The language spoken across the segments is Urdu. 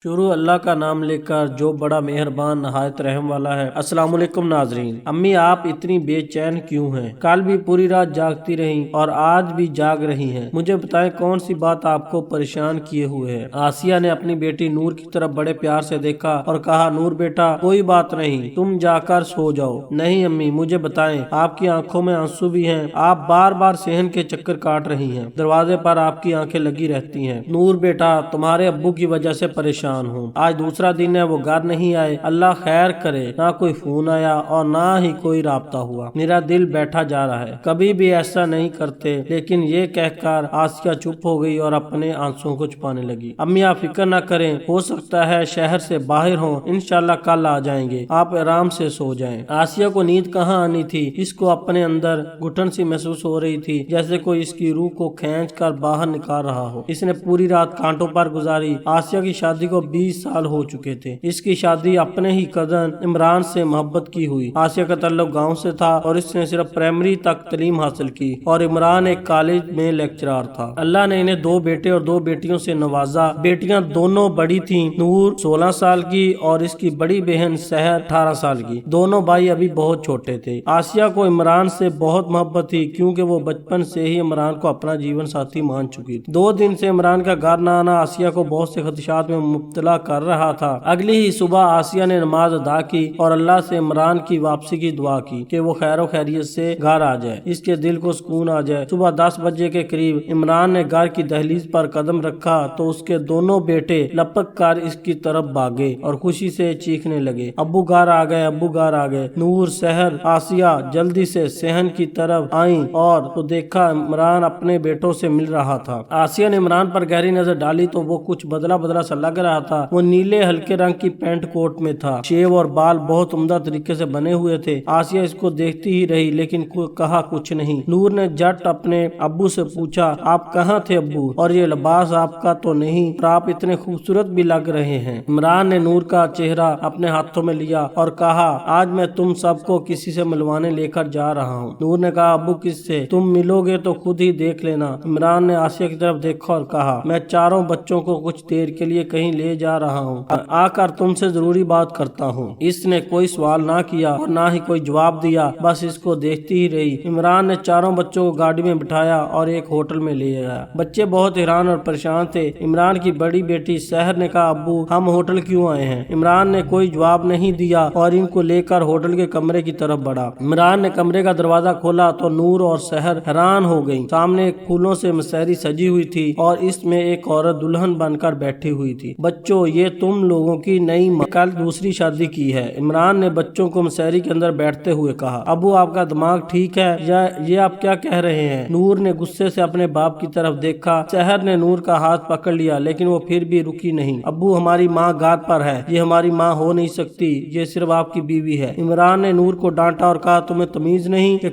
شروع اللہ کا نام لے کر جو بڑا مہربان نہایت رحم والا ہے۔ السلام علیکم ناظرین۔ امی آپ اتنی بے چین کیوں ہیں؟ کل بھی پوری رات جاگتی رہیں اور آج بھی جاگ رہی ہیں۔ مجھے بتائیں کون سی بات آپ کو پریشان کیے ہوئے ہے؟ آسیہ نے اپنی بیٹی نور کی طرف بڑے پیار سے دیکھا اور کہا، نور بیٹا کوئی بات نہیں، تم جا کر سو جاؤ۔ نہیں امی مجھے بتائیں، آپ کی آنکھوں میں آنسو بھی ہیں، آپ بار بار صحن کے چکر کاٹ رہی ہیں، دروازے پر آپ کی آنکھیں لگی رہتی ہیں۔ نور بیٹا تمہارے ابو کی وجہ سے پریشان ہوں، آج دوسرا دن ہے وہ گھر نہیں آئے، اللہ خیر کرے، نہ کوئی فون آیا اور نہ ہی کوئی رابطہ ہوا، میرا دل بیٹھا جا رہا ہے، کبھی بھی ایسا نہیں کرتے۔ لیکن یہ کہہ کر آسیہ چپ ہو گئی اور اپنے آنسوؤں کو چھپانے لگی۔ امی آپ فکر نہ کریں، ہو سکتا ہے شہر سے باہر ہوں، انشاءاللہ کل آ جائیں گے، آپ آرام سے سو جائیں۔ آسیہ کو نیند کہاں آنی تھی، اس کو اپنے اندر گھٹن سی محسوس ہو رہی تھی، جیسے کوئی اس کی روح کو کھینچ کر باہر نکال رہا ہو۔ اس نے پوری رات کانٹوں پر گزاری۔ آسیہ کی شادی کو 20 سال ہو چکے تھے۔ اس کی شادی اپنے ہی کزن عمران سے محبت کی ہوئی۔ آسیہ کا تعلق گاؤں سے تھا اور اس نے صرف پرائمری تک تعلیم حاصل کی اور عمران ایک کالج میں لیکچرار تھا۔ اللہ نے انہیں 2 بیٹے اور 2 بیٹیوں سے نوازا۔ بیٹیاں دونوں بڑی تھیں، نور 16 سال کی اور اس کی بڑی بہن سحر 18 سال کی۔ دونوں بھائی ابھی بہت چھوٹے تھے۔ آسیہ کو عمران سے بہت محبت تھی کیونکہ وہ بچپن سے ہی عمران کو اپنا جیون ساتھی مان چکی تھی۔ 2 دن سے عمران کا گھر نہ آنا آسیہ کو بہت سے خدشات میں مبتلا کر رہا تھا۔ اگلی ہی صبح آسیہ نے نماز ادا کی اور اللہ سے عمران کی واپسی کی دعا کی کہ وہ خیر و خیریت سے گھر آ جائے، اس کے دل کو سکون آ جائے۔ صبح 10 بجے کے قریب عمران نے گھر کی دہلیز پر قدم رکھا تو اس کے دونوں بیٹے لپک کر اس کی طرف بھاگے اور خوشی سے چیخنے لگے، ابو گھر آ گئے، ابو گھر آ گئے۔ نور، سحر، آسیہ جلدی سے صحن کی طرف آئیں اور تو دیکھا عمران اپنے بیٹوں سے مل رہا تھا۔ آسیہ نے عمران پر گہری نظر ڈالی تو وہ کچھ بدلا بدلا سا لگ رہا تھا۔ وہ نیلے ہلکے رنگ کی پینٹ کوٹ میں تھا، شیو اور بال بہت عمدہ طریقے سے بنے ہوئے تھے۔ آسیہ اس کو دیکھتی ہی رہی لیکن کہا کچھ نہیں۔ نور نے جٹ اپنے ابو سے پوچھا، آپ کہاں تھے ابو، اور یہ لباس آپ کا تو نہیں اور آپ اتنے خوبصورت بھی لگ رہے ہیں۔ عمران نے نور کا چہرہ اپنے ہاتھوں میں لیا اور کہا، آج میں تم سب کو کسی سے ملوانے لے کر جا رہا ہوں۔ نور نے کہا، ابو کس سے؟ تم ملو گے تو خود ہی دیکھ لینا۔ عمران نے آسیہ کی طرف دیکھا اور کہا، میں چاروں بچوں کو کچھ دیر کے لیے کہیں لے جا رہا ہوں، آ کر تم سے ضروری بات کرتا ہوں۔ اس نے کوئی سوال نہ کیا اور نہ ہی کوئی جواب دیا، بس اس کو دیکھتی ہی رہی۔ عمران نے چاروں بچوں کو گاڑی میں بٹھایا اور ایک ہوٹل میں لے گیا۔ بچے بہت حیران اور پریشان تھے۔ عمران کی بڑی بیٹی سحر نے کہا، ابو ہم ہوٹل کیوں آئے ہیں؟ عمران نے کوئی جواب نہیں دیا اور ان کو لے کر ہوٹل کے کمرے کی طرف بڑھا۔ عمران نے کمرے کا دروازہ کھولا تو نور اور سحر حیران ہو گئی۔ سامنے ایک پھولوں سے مسحری سجی ہوئی تھی اور اس میں ایک عورت دلہن بن کر بیٹھی ہوئی تھی۔ بچوں یہ تم لوگوں کی نئی کل دوسری شادی کی ہے، عمران نے بچوں کو مسحری کے اندر بیٹھتے ہوئے کہا۔ ابو آپ کا دماغ ٹھیک ہے یا یہ آپ کیا کہہ رہے ہیں؟ نور نے غصے سے اپنے باپ کی طرف دیکھا۔ سحر نے نور کا ہاتھ پکڑ لیا لیکن وہ پھر بھی رکی نہیں۔ ابو ہماری ماں گھر پر ہے، یہ ہماری ماں ہو نہیں سکتی، یہ صرف آپ کی بیوی ہے۔ عمران نے نور کو ڈانٹا اور کہا، تمہیں تمیز نہیں کہ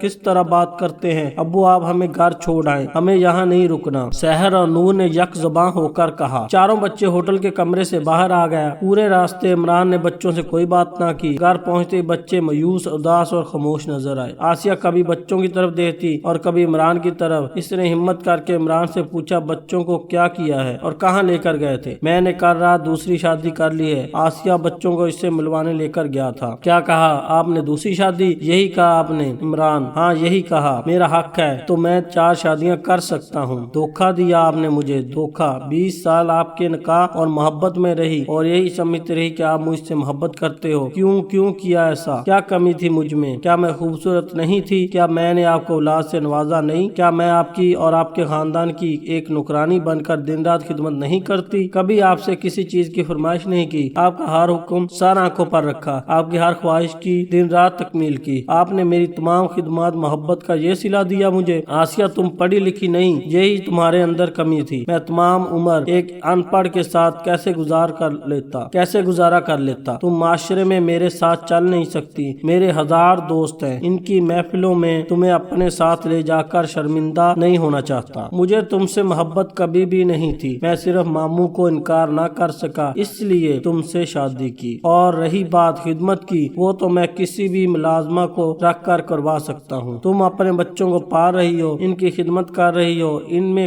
کس طرح بات کرتے ہیں؟ ابو آپ ہمیں گھر چھوڑ آئیں، ہمیں یہاں نہیں رکنا۔ سحر اور نور نے یک زباں ہو کر کہا۔ چاروں بچے ہوٹل کے کمرے سے باہر آ گیا۔ پورے راستے عمران نے بچوں سے کوئی بات نہ کی۔ گھر پہنچتے بچے مایوس، اداس اور خاموش نظر آئے۔ آسیہ کبھی بچوں کی طرف دیکھتی اور کبھی عمران کی طرف۔ اس نے ہمت کر کے عمران سے پوچھا، بچوں کو کیا کیا ہے اور کہاں لے کر گئے تھے؟ میں نے کل رات دوسری شادی کر لی ہے، آسیہ بچوں کو اس سے ملوانے لے کر گیا تھا۔ کیا کہا آپ نے؟ دوسری شادی؟ یہی کہا آپ نے؟ عمران، ہاں یہی کہا، میرا حق ہے تو میں 4 شادیاں کر سکتا ہوں۔ دھوکہ دیا آپ نے مجھے، دھوکہ۔ 20 سال آپ کے نکاح اور محبت میں رہی اور یہی سمجھتے رہی کہ آپ مجھ سے محبت کرتے ہو۔ کیوں کیا ایسا؟ کیا کمی تھی مجھ میں؟ کیا میں خوبصورت نہیں تھی؟ کیا میں نے آپ کو اولاد سے نوازا نہیں؟ کیا میں آپ کی اور آپ کے خاندان کی ایک نوکرانی بن کر دن رات خدمت نہیں کرتی؟ کبھی آپ سے کسی چیز کی فرمائش نہیں کی، آپ کا ہر حکم سر آنکھوں پر رکھا، آپ کی ہر خواہش کی دن رات تکمیل کی۔ آپ نے میری تمام خدمات محبت کا یہ صلہ دیا مجھے۔ آسیہ تم پڑھی لکھی نہیں، یہی تمہارے اندر کمی تھی۔ میں تمام عمر ایک ان پڑھ کے ساتھ کیسے گزارا کر لیتا؟ تم معاشرے میں میرے ساتھ چل نہیں سکتی۔ میرے 1000 دوست ہیں، ان کی محفلوں میں تمہیں اپنے ساتھ لے جا کر شرمندہ نہیں ہونا چاہتا۔ مجھے تم سے محبت کبھی بھی نہیں تھی، میں صرف ماموں کو انکار نہ کر سکا اس لیے تم سے شادی کی۔ اور رہی بات خدمت کی، وہ تو میں کسی بھی ملازمہ کو رکھ کر کروا سکتا ہوں۔ تم اپنے بچوں کو پال رہی ہو، ان کی خدمت کر رہی ہو، ان میں